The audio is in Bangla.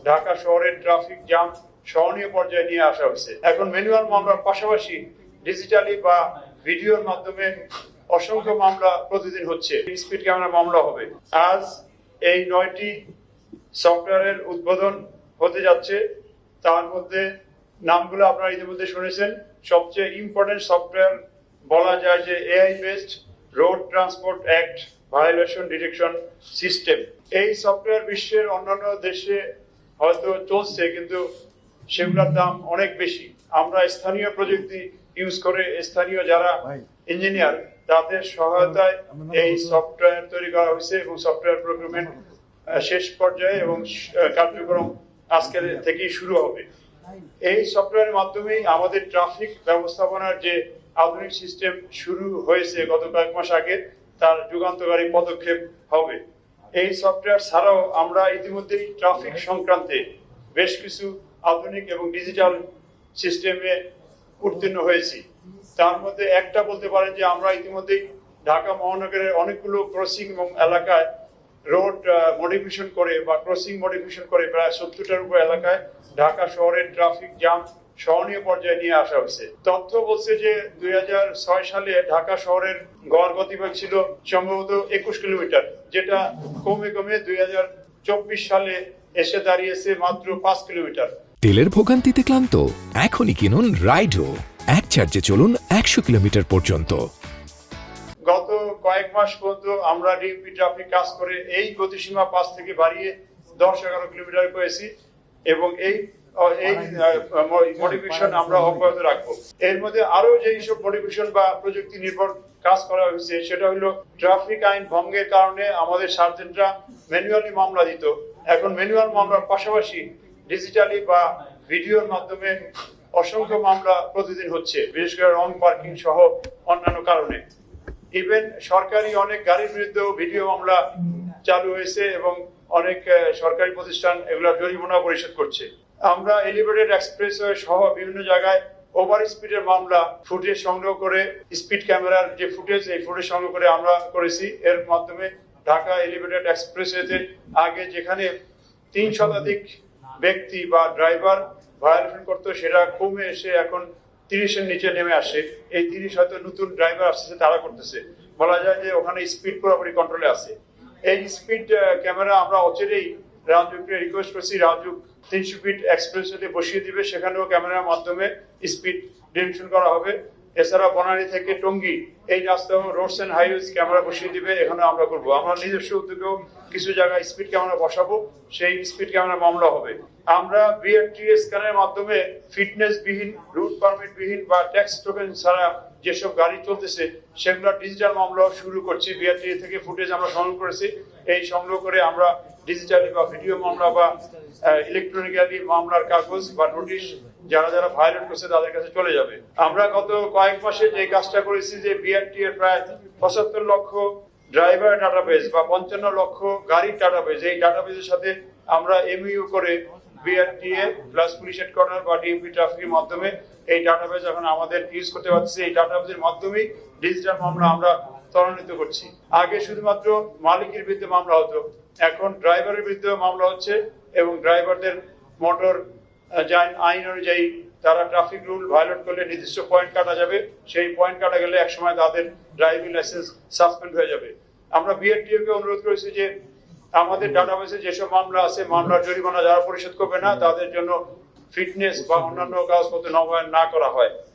ঢাকা শহরের ট্রাফিক জ্যাম সহনীয় পর্যায়ে নিয়ে আসা হয়েছে। এখন ম্যানুয়াল মামলার পাশাপাশি ডিজিটালি বা ভিডিওর মাধ্যমে অসংখ্য মামলা প্রতিদিন হচ্ছে। স্পিড ক্যামেরা মামলা হবে। আজ এই 9টি সফটওয়্যারের উদ্বোধন হতে যাচ্ছে। তার মধ্যে নামগুলো আপনারা ইতিমধ্যে শুনেছেন। সবচেয়ে ইম্পর্টেন্ট সফটওয়্যার বলা যায় যে AI based road transport act violation detection system. এই সফটওয়্যার বিশ্বের অন্যান্য দেশে হয়তো চলছে, কিন্তু সেগুলোর দাম অনেক বেশি। আমরা স্থানীয় প্রযুক্তি ইউজ করে স্থানীয় যারা ইঞ্জিনিয়ার তাদের সহায়তায় এই সফটওয়্যার তৈরি করা হয়েছে এবং সফটওয়্যার প্রোগ্রামের শেষ পর্যায়ে এবং কার্যক্রম আজকের থেকেই শুরু হবে। এই সফটওয়্যারের মাধ্যমেই আমাদের ট্রাফিক ব্যবস্থাপনার যে আধুনিক সিস্টেম শুরু হয়েছে গত কয়েক মাস আগে, তার যুগান্তকারী পদক্ষেপ হবে। এই সফটওয়্যার ছাড়াও আমরা ইতিমধ্যেই ট্রাফিক সংক্রান্তে বেশ কিছু আধুনিক এবং ডিজিটাল সিস্টেমে উত্তীর্ণ হয়েছি। তার মধ্যে একটা বলতে পারেন যে আমরা ইতিমধ্যেই ঢাকা মহানগরের অনেকগুলো ক্রসিং এবং এলাকায় রোড মডিফিকেশন করে বা ক্রসিং মডিফিকেশন করে প্রায় 70টার উপর এলাকায় ঢাকা শহরের ট্রাফিক জ্যাম সহনীয় পর্যায়ে নিয়ে আসা হয়েছে। তথ্য বলছে যে 2006 সালে ঢাকা শহরের গড় গতিবেগ ছিল সম্ভবত 21 কিলোমিটার, যেটা কমে কমে 2024 সালে এসে দাঁড়িয়েছে মাত্র 5 কিলোমিটার। তেলের ভোগান্তিতে ক্লান্ত? এখনই কিনুন রাইডো। এক চার্জে চলুন 100 কিলোমিটার পর্যন্ত। গত কয়েক মাস পর্যন্ত আমরা ডিএমপি ট্রাফিক কাজ করে এই গতিসীমা 5 থেকে বাড়িয়ে 10-11 কিলোমিটার করেছি এবং এই মডিফিকেশন আমরা অব্যাহত রাখবো। এর মধ্যে আরো যে সব মডিফিকেশন বা প্রযুক্তি নির্ভর কাজ করা হয়েছে সেটা হলো ট্রাফিক আইন ভঙ্গের কারণে আমাদের সার্জেন্টরা ম্যানুয়ালি মামলা দিত। এখন ম্যানুয়াল মামলার পাশাপাশি ডিজিটালি বা ভিডিওর মাধ্যমে অসংখ্য মামলা প্রতিদিন হচ্ছে, বিশেষ করে রং পার্কিং সহ অন্যান্য কারণে। ইভেন সরকারি অনেক গাড়ির বিরুদ্ধেও ভিডিও মামলা চালু হয়েছে এবং অনেক সরকারি প্রতিষ্ঠান এগুলোর জরিমানা পরিশোধ করছে। আমরা এলিভেটেড এক্সপ্রেসওয়ে সহ বিভিন্ন জায়গায় ওভার স্পিডের মামলা ফুটেজ সংগ্রহ করে, স্পিড ক্যামেরার যে ফুটেজ এই ফুটেজ সংগ্রহ করে আমরা করেছি। এর মাধ্যমে ঢাকা এলিভেটেড এক্সপ্রেসওয়েতে আগে যেখানে 3 শতাধিক ব্যক্তি বা ড্রাইভার ভায়োলেশন করতো সেটা কমে এসে এখন 30-এর নিচে নেমে আসে। এই 30 হয়তো নতুন ড্রাইভার আসছে তারা করতেছে। বলা যায় যে ওখানে স্পিড পুরোপুরি কন্ট্রোলে আছে। এই স্পিড ক্যামেরা আমরা অচিরেই রাজুককে রিকোয়েস্ট করছি, রাজুক 300 ফিট এক্সপ্রেসওয়েতে বসিয়ে দিবে, সেখানেও ক্যামেরার মাধ্যমে স্পিড ডিটেকশন করা হবে। এছাড়া বনানী থেকে টঙ্গী এই রাস্তাও রোডস এন্ড হাইওয়েজ ক্যামেরা বসিয়ে দিবে, এখানে আমরা করবো। আমরা নিজস্ব উদ্যোগেও কিছু জায়গায় স্পিড ক্যামেরা বসাবো, সেই স্পিড ক্যামেরা মামলা হবে। আমরা বিআরটিএস স্ক্যানের মাধ্যমে ফিটনেস বিহীন, রুট পারমিট বিহীন বা ট্যাক্স টোকেন ছাড়া যেসব গাড়ি চলতেছে সেগুলো ডিজিটাল মামলা শুরু করছি। বিআরটিএস থেকে ফুটেজ আমরা সংগ্রহ করেছি। এই সংগ্রহ করে আমরা ডিজিটালি বা ভিডিও মামলা বা ইলেকট্রনিক্যালি মামলার কাগজ বা নোটিশ যারা যারা ভায়োলেট করছে তাদের কাছে চলে যাবে। আমরা গত কয়েক মাসে যে কাজটা করেছি যে বিআরটি এর প্রায় 75 লক্ষ ড্রাইভার ডাটাবেজ বা 55 লক্ষ গাড়ির ডাটাবেজ, এই ডাটাবেজের সাথে আমরা এমইউ করে বিআরটিএ প্লাস পুলিশ হেডকোয়ার্টার বা ডিএমপি ট্রাফিকের মাধ্যমে এই ডাটাবেজ এখন আমাদের ইউজ করতে পারছি। এই ডাটাবেজের মাধ্যমেই ডিজিটাল মামলা আমরা ত্বরান্বিত করছি। আগে শুধুমাত্র মালিকের বিরুদ্ধে মামলা হতো, এখন ড্রাইভারের বিরুদ্ধে মামলা হচ্ছে এবং ড্রাইভারদের মোটর আইন অনুযায়ী তারা ট্রাফিক রুল ভায়োলেট করলে নির্দিষ্ট পয়েন্ট কাটা যাবে। সেই পয়েন্ট কাটা গেলে একসময় তাদের ড্রাইভিং লাইসেন্স সাসপেন্ড হয়ে যাবে। আমরা বিআরটিএ কে অনুরোধ করেছি যে আমাদের ডাটাবেসে যেসব মামলা আছে মামলার জরিমানা যারা পরিশোধ করবে না তাদের জন্য ফিটনেস বা অন্যান্য কাগজপত্র নবায়ন না করা হয়।